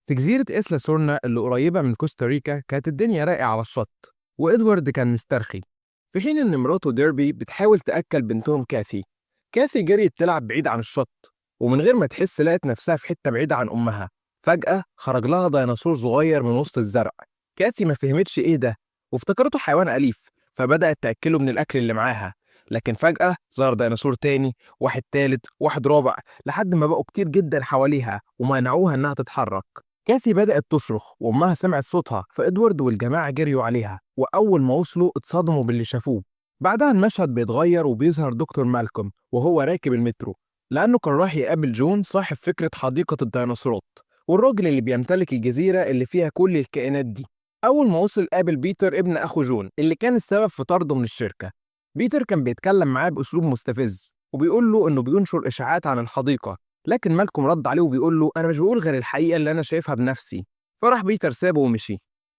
في جزيرة إسلا سورنا اللي قريبة من كوستاريكا كانت الدنيا رايقة على الشط، وإدوارد كان مسترخي في حين إن مراته ديربي بتحاول تأكل بنتهم كاثي. كاثي جريت تلعب بعيد عن الشط، ومن غير ما تحس لقت نفسها في حتة بعيدة عن أمها. فجأة خرج لها ديناصور صغير من وسط الزرع. كاثي ما فهمتش إيه ده، وافتكرته حيوان أليف، فبدأت تأكله من الأكل اللي معاها. لكن فجأة ظهر ديناصور تاني، واحد تالت، واحد رابع، لحد ما بقوا كتير جدا حواليها ومنعوها إنها تتحرك. كاثي بدأت تصرخ وأمها سمعت صوتها، فإدوارد والجماعة جريوا عليها، وأول ما وصلوا اتصدموا باللي شافوه. بعدها المشهد بيتغير وبيظهر دكتور مالكوم وهو راكب المترو، لأنه كان رايح يقابل جون صاحب فكرة حديقة الديناصورات، والراجل اللي بيمتلك الجزيرة اللي فيها كل الكائنات دي. أول ما وصل قابل بيتر ابن أخو جون اللي كان السبب في طرده من الشركة. بيتر كان بيتكلم معاه بأسلوب مستفز وبيقول له إنه بينشر إشاعات عن الحديقة، لكن مالكوم رد عليه وبيقول له أنا مش بقول غير الحقيقة اللي أنا شايفها بنفسي. فراح بيتر سابه ومشي.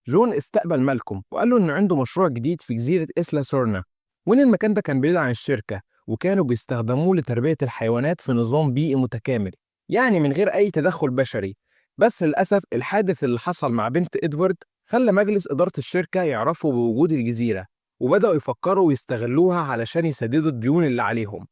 جون استقبل مالكوم وقال له إنه عنده مشروع جديد في جزيرة إسلا سورنا، وإن المكان ده كان بعيد عن الشركة وكانوا بيستخدموه لتربية الحيوانات في نظام بيئي متكامل، يعني من غير أي تدخل بشري. بس للأسف الحادث اللي حصل مع بنت إدوارد خلى مجلس إدارة الشركة يعرفوا بوجود الجزيرة، وبدأوا يفكروا يستغلوها علشان يسددوا الديون اللي عليهم.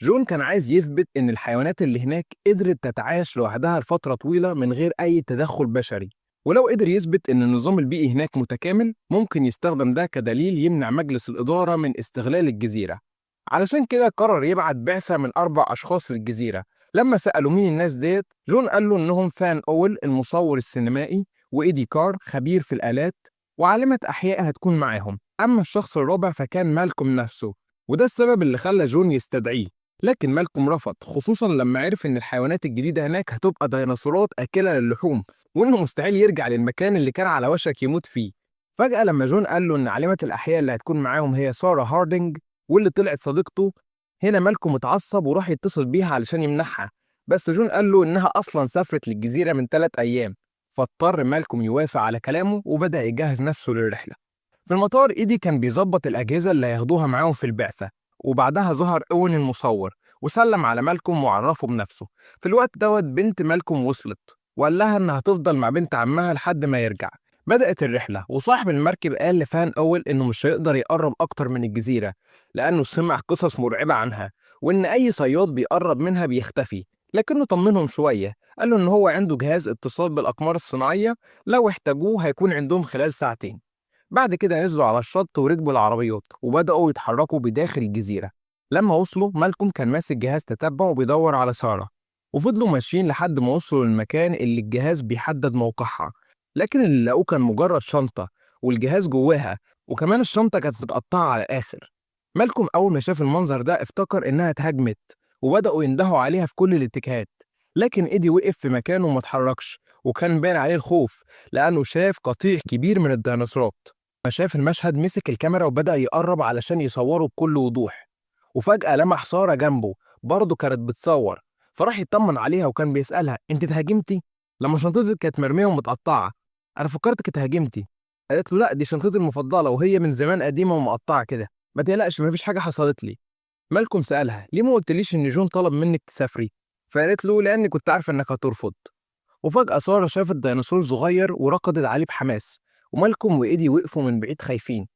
جون كان عايز يثبت إن الحيوانات اللي هناك قدرت تتعايش لوحدها لفترة طويلة من غير أي تدخل بشري، ولو قدر يثبت إن النظام البيئي هناك متكامل ممكن يستخدم ده كدليل يمنع مجلس الإدارة من استغلال الجزيرة. علشان كده قرر يبعت بعثة من 4 أشخاص للجزيرة. لما سألوا مين الناس ديت، جون قال له إنهم فان أول المصور السينمائي، وإيدي كار خبير في الآلات، وعالمة أحياء هتكون معاهم. أما الشخص الرابع فكان مالكوم نفسه، وده السبب اللي خلى جون يستدعيه. لكن مالكوم رفض، خصوصا لما عرف ان الحيوانات الجديده هناك هتبقى ديناصورات اكله للحوم، وانه مستحيل يرجع للمكان اللي كان على وشك يموت فيه. فجاه لما جون قال له ان عالمه الاحياء اللي هتكون معاهم هي ساره هاردينج واللي طلعت صديقته، هنا مالكوم اتعصب وراح يتصل بيها علشان يمنعها. بس جون قال له انها اصلا سافرت للجزيره من 3 ايام، فاضطر مالكوم يوافق على كلامه وبدا يجهز نفسه للرحله. في المطار إيدي كان بيظبط الأجهزة اللي هياخدوها معاهم في البعثة، وبعدها ظهر أوين المصور وسلم على مالكوم وعرفه بنفسه. في الوقت دوت بنت مالكوم وصلت وقال لها إنها هتفضل مع بنت عمها لحد ما يرجع. بدأت الرحلة، وصاحب المركب قال لفان أول إنه مش هيقدر يقرب أكتر من الجزيرة لأنه سمع قصص مرعبة عنها، وإن أي صياد بيقرب منها بيختفي. لكنه طمنهم شوية، قال له إن هو عنده جهاز اتصال بالأقمار الصناعية، لو احتاجوه هيكون عندهم خلال ساعتين. بعد كده نزلوا على الشط وركبوا العربيات وبدأوا يتحركوا بداخل الجزيرة. لما وصلوا مالكوم كان ماسك جهاز تتبع وبيدور على سارة، وفضلوا ماشيين لحد ما وصلوا للمكان اللي الجهاز بيحدد موقعها. لكن اللي لقوه كان مجرد شنطة والجهاز جواها، وكمان الشنطة كانت متقطعة على الآخر. مالكوم أول ما شاف المنظر ده افتكر إنها اتهاجمت، وبدأوا يندهوا عليها في كل الاتجاهات. لكن إيدي وقف في مكانه وما اتحركش، وكان باين عليه الخوف لأنه شاف قطيع كبير من الديناصورات. لما شاف المشهد مسك الكاميرا وبدأ يقرب علشان يصوره بكل وضوح، وفجأة لمح سارة جنبه برضه كانت بتصور، فراح يطمن عليها وكان بيسألها انت اتهاجمتي؟ لما شنطتك كانت مرمية ومتقطعة، انا فكرتك اتهاجمتي. قالت له لا، دي شنطتي المفضلة وهي من زمان قديمة ومقطعة كده، ما تقلقش مفيش حاجة حصلت لي. مالكم سألها ليه ما قلتليش ان جون طلب منك تسافري؟ فقالت له لاني كنت عارفة انك هترفض. وفجأة سارة شافت ديناصور صغير وركضت عليه بحماس، ومالكوم وإيدي وقفوا من بعيد خايفين.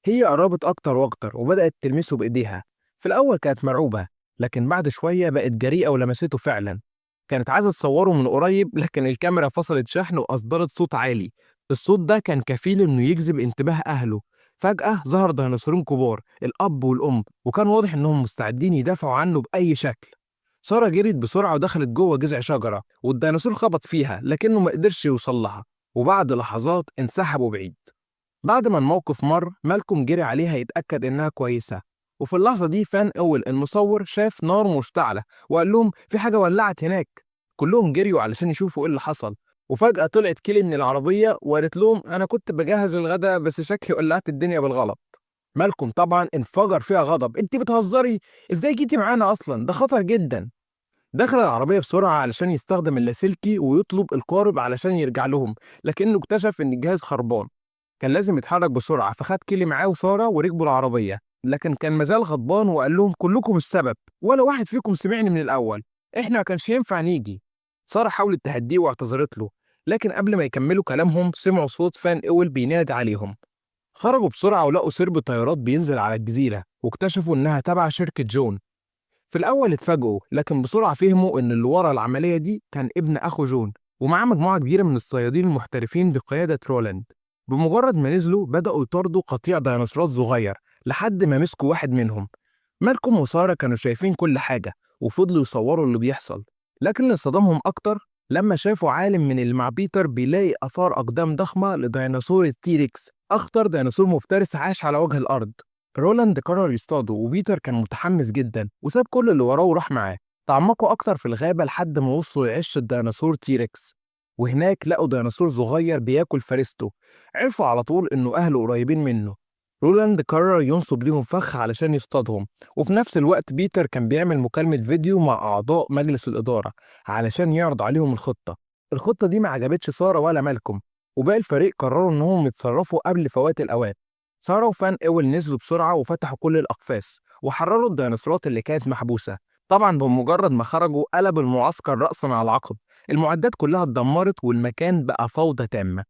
هي قربت أكتر وأكتر وبدأت تلمسه بإيديها. في الأول كانت مرعوبة، لكن بعد شوية بقت جريئة ولمسته فعلا. كانت عايزة تصوره من قريب، لكن الكاميرا فصلت شحن وأصدرت صوت عالي. الصوت ده كان كفيل إنه يجذب انتباه أهله. فجأة ظهر ديناصورين كبار، الأب والأم، وكان واضح إنهم مستعدين يدافعوا عنه بأي شكل. سارة جريت بسرعة ودخلت جوه جذع شجرة، والديناصور خبط فيها لكنه ما قدرش يوصل لها، وبعد لحظات انسحبوا بعيد. بعد ما الموقف مر مالكوم جري عليها يتأكد إنها كويسة، وفي اللحظة دي فان أول المصور شاف نار مشتعلة وقال لهم في حاجة ولعت هناك. كلهم جريوا علشان يشوفوا إيه اللي حصل، وفجأة طلعت كيلي من العربية وقالت لهم أنا كنت بجهز الغداء بس شكلي ولعت الدنيا بالغلط. مالكوم طبعا انفجر فيها غضب، انت بتهزري؟ ازاي جيتي معانا اصلا؟ ده خطر جدا. دخل العربية بسرعة علشان يستخدم اللاسلكي ويطلب القارب علشان يرجع لهم، لكنه اكتشف إن الجهاز خربان. كان لازم يتحرك بسرعة، فخد كيلي معاه وسارة وركبوا العربية، لكن كان مازال غضبان وقال لهم كلكم السبب، ولا واحد فيكم سمعني من الأول، إحنا ما كانش ينفع نيجي. سارة حاولت تهديه واعتذرت له، لكن قبل ما يكملوا كلامهم سمعوا صوت فان إول بينادي عليهم. خرجوا بسرعة ولقوا سرب طيارات بينزل على الجزيرة، واكتشفوا إنها تبع شركة جون. في الأول اتفاجئوا، لكن بسرعة فهموا إن اللي ورا العملية دي كان ابن أخو جون، ومعاه مجموعة كبيرة من الصيادين المحترفين بقيادة رولاند. بمجرد ما نزلوا بدأوا يطاردوا قطيع ديناصورات صغير لحد ما مسكوا واحد منهم. مالكم وسارة كانوا شايفين كل حاجة وفضلوا يصوروا اللي بيحصل، لكن اللي صدمهم أكتر لما شافوا عالم من اللي مع بيتر بيلاقي آثار أقدام ضخمة لديناصور التيركس، أخطر ديناصور مفترس عاش على وجه الأرض. رولاند قرر يصطاده، وبيتر كان متحمس جدا وساب كل اللي وراه وراح معاه. تعمقوا أكتر في الغابة لحد ما وصلوا لعش الديناصور تيركس، وهناك لقوا ديناصور صغير بياكل فريسته. عرفوا على طول إنه أهله قريبين منه. رولاند قرر ينصب ليهم فخ علشان يصطادهم، وفي نفس الوقت بيتر كان بيعمل مكالمة فيديو مع أعضاء مجلس الإدارة علشان يعرض عليهم الخطة دي ما عجبتش سارة ولا مالكم، وباقي الفريق قرروا إنهم يتصرفوا قبل فوات الأوان. سارة وفان إول نزلوا بسرعة وفتحوا كل الأقفاص وحرروا الديناصورات اللي كانت محبوسة. طبعا بمجرد ما خرجوا قلب المعسكر رأسا على عقب، المعدات كلها اتدمرت والمكان بقى فوضى تامة.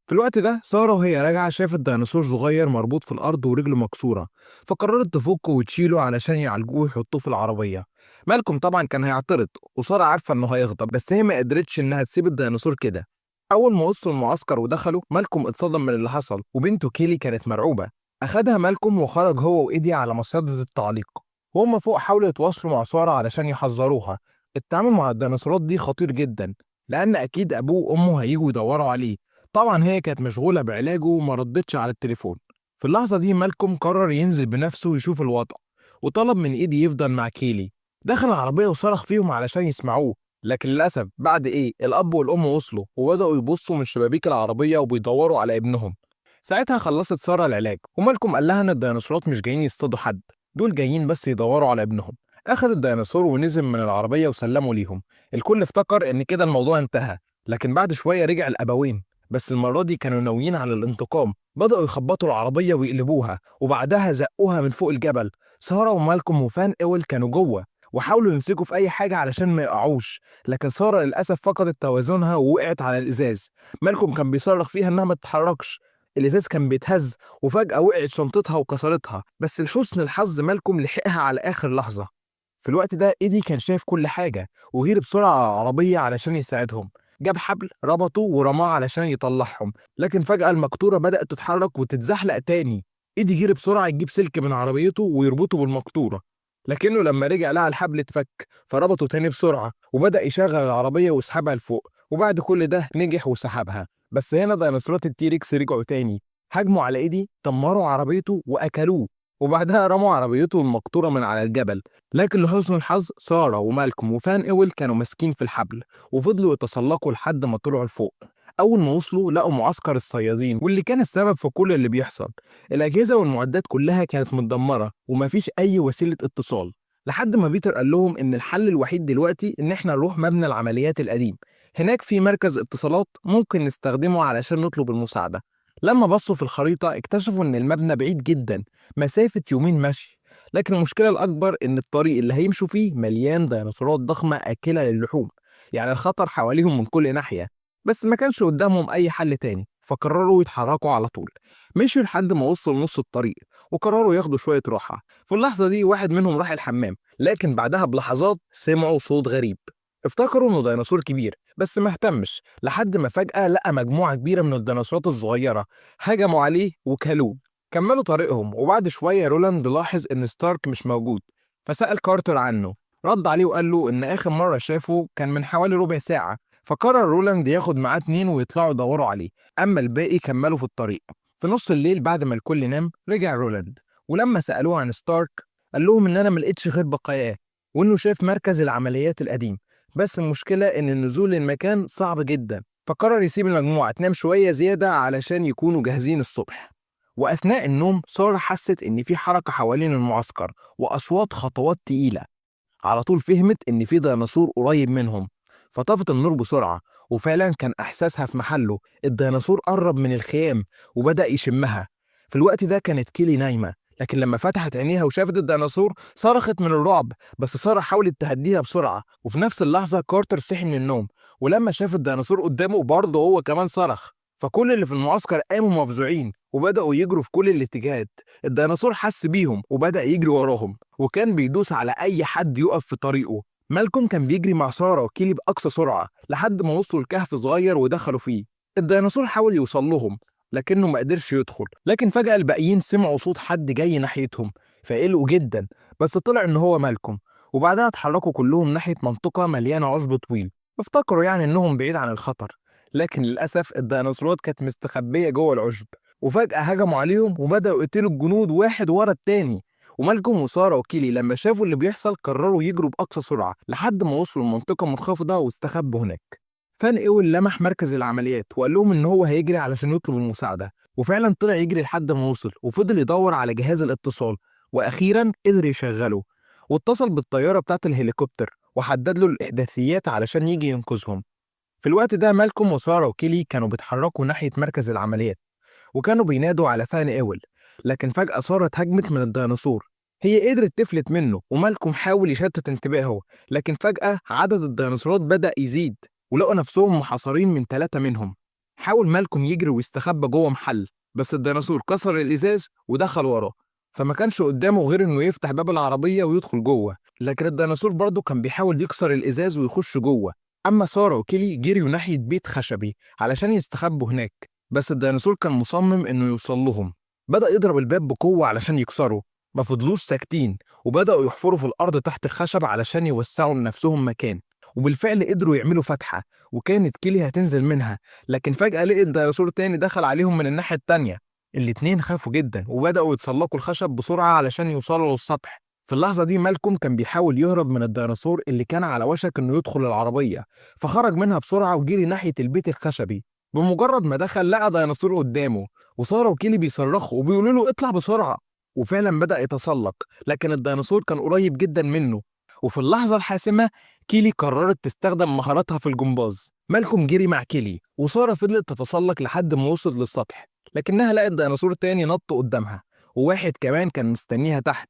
في الوقت ده سارة وهي راجعة شافت ديناصور صغير مربوط في الأرض ورجله مكسورة، فقررت تفكه وتشيله علشان يعالجوه ويحطوه في العربية. مالكم طبعا كان هيعترض، وسارة عارفة إنه هيغضب، بس هي ما قدرتش إنها تسيب الديناصور كده. أول ما وصلوا المعسكر ودخلوا، مالكم اتصدم من اللي حصل، وبنته كيلي كانت مرعوبة. أخدها مالكم وخرج هو وإيدي على مصيدة التعليق، وهم فوق حاولوا يتواصلوا مع سارة علشان يحذروها. التعامل مع الديناصورات دي خطير جدا، لأن أكيد أبوه وأمه هيجوا يدوروا عليه. طبعا هي كانت مشغولة بعلاجه وما ردتش على التليفون. في اللحظة دي مالكم قرر ينزل بنفسه ويشوف الوضع، وطلب من إيدي يفضل مع كيلي. دخل العربية وصرخ فيهم علشان يسمعوه، لكن للأسف بعد الأب والأم وصلوا وبدأوا يبصوا من شبابيك العربية وبيدوروا على ابنهم. ساعتها خلصت سارة العلاج، ومالكم قال لها إن الديناصورات مش جايين يصطادوا حد، دول جايين بس يدوروا على ابنهم. أخد الديناصور ونزل من العربية وسلمه ليهم. الكل افتكر إن كده الموضوع انتهى، لكن بعد شوية رجع الأبوين، بس المرة دي كانوا ناويين على الانتقام. بدأوا يخبطوا العربية ويقلبوها، وبعدها زقوها من فوق الجبل. سارة ومالكم وفان إول كانوا جوه وحاولوا يمسكوا في أي حاجة علشان ما يقعوش، لكن سارة للأسف فقدت توازنها ووقعت على الإزاز. مالكم كان بيصرخ فيها إنها ما تتحركش. الإزاز كان بيتهز، وفجأة وقعت شنطتها وكسرتها، بس لحسن الحظ مالكم لحقها على آخر لحظة. في الوقت ده إيدي كان شايف كل حاجة، وجري بسرعة على العربية علشان يساعدهم. جاب حبل ربطه ورماه علشان يطلعهم، لكن فجأة المقطورة بدأت تتحرك وتتزحلق تاني. إيدي جري بسرعة يجيب سلك من عربيته ويربطه بالمقطورة، لكنه لما رجع لقى الحبل اتفك، فربطه تاني بسرعة وبدأ يشغل العربية ويسحبها لفوق. وبعد كل ده نجح وسحبها. بس هنا ديناصورات التيركس رجعوا تاني، هجموا على إيدي، دمروا عربيته وأكلوه، وبعدها رموا عربيته المقطورة من على الجبل. لكن لحسن الحظ سارة ومالكم وفان إول كانوا ماسكين في الحبل، وفضلوا يتسلقوا لحد ما طلعوا لفوق. أول ما وصلوا لقوا معسكر الصيادين واللي كان السبب في كل اللي بيحصل. الأجهزة والمعدات كلها كانت متدمرة ومفيش أي وسيلة اتصال، لحد ما بيتر قال لهم إن الحل الوحيد دلوقتي إن إحنا نروح مبنى العمليات القديم، هناك في مركز اتصالات ممكن نستخدمه علشان نطلب المساعدة. لما بصوا في الخريطة اكتشفوا إن المبنى بعيد جدا، مسافة يومين مشي. لكن المشكلة الأكبر إن الطريق اللي هيمشوا فيه مليان ديناصورات ضخمة آكلة للحوم، يعني الخطر حواليهم من كل ناحية. بس ما كانش قدامهم أي حل تاني، فقرروا يتحركوا على طول. مشوا لحد ما وصلوا لنص الطريق، وقرروا ياخدوا شوية راحة. في اللحظة دي واحد منهم راح الحمام، لكن بعدها بلحظات سمعوا صوت غريب. افتكروا إنه ديناصور كبير، بس ما اهتمش لحد ما فجأة لقى مجموعة كبيرة من الديناصورات الصغيرة هجموا عليه وكلوه. كملوا طريقهم، وبعد شوية رولاند لاحظ إن ستارك مش موجود، فسأل كارتر عنه. رد عليه وقال له إن آخر مرة شافه كان من حوالي ربع ساعة. فقرر رولاند ياخد معاه اتنين ويطلعوا يدوروا عليه، أما الباقي كملوا في الطريق. في نص الليل بعد ما الكل نام رجع رولاند، ولما سألوه عن ستارك قال لهم إن أنا ملقتش غير بقاياه، وإنه شاف مركز العمليات القديم، بس المشكلة إن النزول للمكان صعب جدا. فقرر يسيب المجموعة تنام شوية زيادة علشان يكونوا جاهزين الصبح. وأثناء النوم سارة حست إن في حركة حوالين المعسكر وأصوات خطوات تقيلة. على طول فهمت إن في ديناصور قريب منهم، فطفت النور بسرعة، وفعلا كان إحساسها في محله. الديناصور قرب من الخيام وبدأ يشمها. في الوقت ده كانت كيلي نايمة، لكن لما فتحت عينيها وشافت الديناصور صرخت من الرعب، بس سارة حاولت تهديها بسرعة. وفي نفس اللحظة كارتر صحي من النوم، ولما شاف الديناصور قدامه برضه هو كمان صرخ. فكل اللي في المعسكر قاموا مفزوعين وبدأوا يجروا في كل الاتجاهات. الديناصور حس بيهم وبدأ يجري وراهم، وكان بيدوس على أي حد يقف في طريقه. مالكوم كان بيجري مع سارة وكيلي بأقصى سرعة لحد ما وصلوا لكهف صغير ودخلوا فيه. الديناصور حاول يوصل لهم لكنه ما قدرش يدخل، لكن فجأة الباقيين سمعوا صوت حد جاي ناحيتهم فقلقوا جدا، بس طلع إن هو مالكوم. وبعدها اتحركوا كلهم ناحية منطقة مليانة عشب طويل، افتكروا يعني إنهم بعيد عن الخطر. لكن للأسف الديناصورات كانت مستخبية جوه العشب، وفجأة هجموا عليهم وبدأوا يقتلوا الجنود واحد ورا التاني. ومالكوم وسارة وكيلي لما شافوا اللي بيحصل قرروا يجروا بأقصى سرعة لحد ما وصلوا لمنطقة منخفضة واستخبوا هناك. فان إيول لمح مركز العمليات وقال لهم إن هو هيجري علشان يطلب المساعدة، وفعلا طلع يجري لحد ما وصل وفضل يدور على جهاز الاتصال، وأخيرا قدر يشغله. واتصل بالطيارة بتاعة الهليكوبتر وحدد له الإحداثيات علشان يجي ينقذهم. في الوقت ده مالكوم وسارة وكيلي كانوا بيتحركوا ناحية مركز العمليات، وكانوا بينادوا على فان إيول. لكن فجأة سارة اتهاجمت من الديناصور. هي قدرت تفلت منه ومالكوم حاول يشتت انتباهه، لكن فجأة عدد الديناصورات بدأ يزيد ولقوا نفسهم محاصرين من 3 منهم. حاول مالكوم يجري ويستخبى جوه محل، بس الديناصور كسر الإزاز ودخل وراه، فما كانش قدامه غير إنه يفتح باب العربية ويدخل جوه. لكن الديناصور برضه كان بيحاول يكسر الإزاز ويخش جوه. أما سارة وكيلي جريوا ناحية بيت خشبي علشان يستخبوا هناك، بس الديناصور كان مصمم إنه يوصل لهم. بدأ يضرب الباب بقوة علشان يكسره. ما فضلوش ساكتين وبدأوا يحفروا في الأرض تحت الخشب علشان يوسعوا لنفسهم مكان، وبالفعل قدروا يعملوا فتحة وكانت كيلي هتنزل منها. لكن فجأة لقيت ديناصور تاني دخل عليهم من الناحية التانية. الاتنين خافوا جدا وبدأوا يتسلقوا الخشب بسرعة علشان يوصلوا للسطح. في اللحظة دي مالكوم كان بيحاول يهرب من الديناصور اللي كان على وشك إنه يدخل العربية، فخرج منها بسرعة وجري ناحية البيت الخشبي. بمجرد ما دخل لقى ديناصور قدامه، وسارة وكيلي بيصرخوا وبيقولوا له اطلع بسرعة. وفعلا بدأ يتسلق، لكن الديناصور كان قريب جدا منه. وفي اللحظة الحاسمة كيلي قررت تستخدم مهاراتها في الجمباز. مالكوم جري مع كيلي وسارة فضلت تتسلق لحد ما وصلت للسطح، لكنها لقت ديناصور تاني نط قدامها، وواحد كمان كان مستنيها تحت.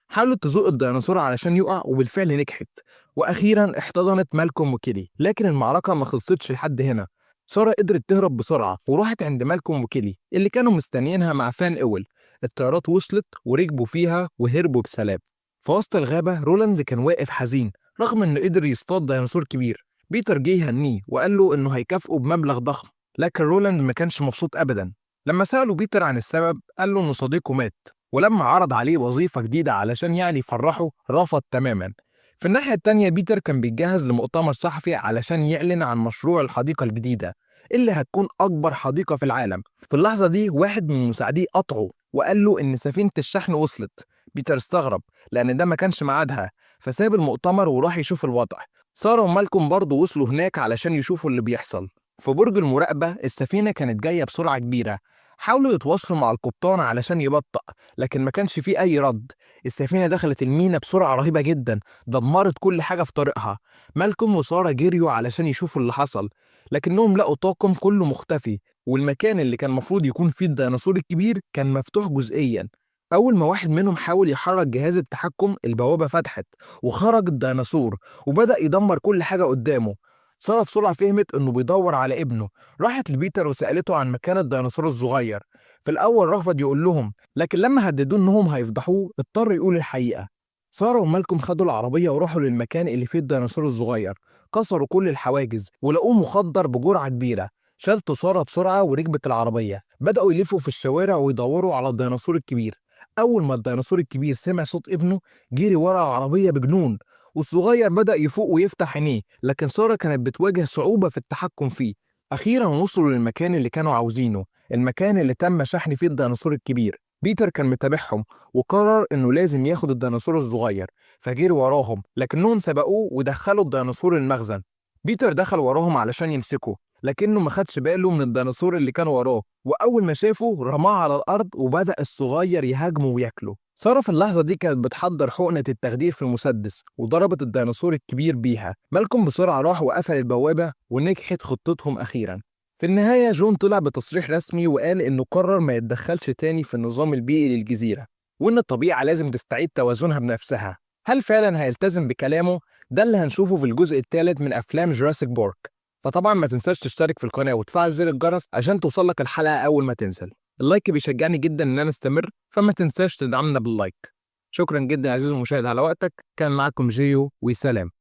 حاولت تزق الديناصور علشان يقع وبالفعل نجحت، واخيرا احتضنت مالكوم وكيلي. لكن المعركه ما خلصتش لحد هنا. ساره قدرت تهرب بسرعه وراحت عند مالكوم وكيلي اللي كانوا مستنيينها مع فان اول. الطيارات وصلت وركبوا فيها وهربوا بسلام. في وسط الغابه رولاند كان واقف حزين رغم انه قدر يصطاد ديناصور كبير. بيتر جه يهنيه وقال له انه هيكافئه بمبلغ ضخم، لكن رولاند ما كانش مبسوط ابدا. لما سألوا بيتر عن السبب قال له إن صديقه مات، ولما عرض عليه وظيفة جديدة علشان يعني يفرحه رفض تماما. في الناحية التانية بيتر كان بيتجهز لمؤتمر صحفي علشان يعلن عن مشروع الحديقة الجديدة اللي هتكون أكبر حديقة في العالم. في اللحظة دي واحد من مساعديه قطعه وقال له إن سفينة الشحن وصلت. بيتر استغرب لأن ده ما كانش ميعادها، فساب المؤتمر وراح يشوف الوضع. سارة ومالكوم برضه وصلوا هناك علشان يشوفوا اللي بيحصل. في برج المراقبة السفينة كانت جاية بسرعة كبيرة. حاولوا يتواصلوا مع القبطان علشان يبطأ، لكن ما كانش فيه أي رد. السفينة دخلت المينا بسرعة رهيبة جدا، دمرت كل حاجة في طريقها. مالكوم وسارة جريوا علشان يشوفوا اللي حصل، لكنهم لقوا طاقم كله مختفي، والمكان اللي كان المفروض يكون فيه الديناصور الكبير كان مفتوح جزئيا. أول ما واحد منهم حاول يحرك جهاز التحكم البوابة فتحت وخرج الديناصور وبدأ يدمر كل حاجة قدامه. سارة بسرعة فهمت إنه بيدور على ابنه، راحت لبيتر وسألته عن مكان الديناصور الصغير. في الأول رفض يقول لهم، لكن لما هددوه إنهم هيفضحوه اضطر يقول الحقيقة. سارة ومالكم خدوا العربية وراحوا للمكان اللي فيه الديناصور الصغير. كسروا كل الحواجز ولقوه مخدر بجرعة كبيرة. شالته سارة بسرعة وركبت العربية. بدأوا يلفوا في الشوارع ويدوروا على الديناصور الكبير. أول ما الديناصور الكبير سمع صوت ابنه جري ورا العربية بجنون، والصغير بدأ يفوق ويفتح عينيه، لكن سارة كانت بتواجه صعوبة في التحكم فيه. أخيرا وصلوا للمكان اللي كانوا عاوزينه، المكان اللي تم شحن فيه الديناصور الكبير. بيتر كان متابعهم وقرر إنه لازم ياخد الديناصور الصغير، فجري وراهم لكنهم سبقوه ودخلوا الديناصور المخزن. بيتر دخل وراهم علشان يمسكه، لكنه ما خدش باله من الديناصور اللي كان وراه، وأول ما شافه رماه على الأرض وبدأ الصغير يهاجمه وياكله. سارة في اللحظة دي كانت بتحضر حقنة التخدير في المسدس وضربت الديناصور الكبير بيها. مالكم بسرعة راح وقفل البوابة ونجحت خطتهم أخيرا. في النهاية جون طلع بتصريح رسمي وقال إنه قرر ما يتدخلش تاني في النظام البيئي للجزيرة. وإن الطبيعة لازم تستعيد توازنها بنفسها. هل فعلا هيلتزم بكلامه؟ ده اللي هنشوفه في الجزء الثالث من أفلام جوراسيك بارك. فطبعا ما تنساش تشترك في القناة وتفعل زر الجرس عشان توصلك الحلقة أول ما تنزل. اللايك بيشجعني جدا إن أنا أستمر، فما تنساش تدعمنا باللايك. شكرا جدا يا عزيزي المشاهد على وقتك. كان معكم جيو، وسلام.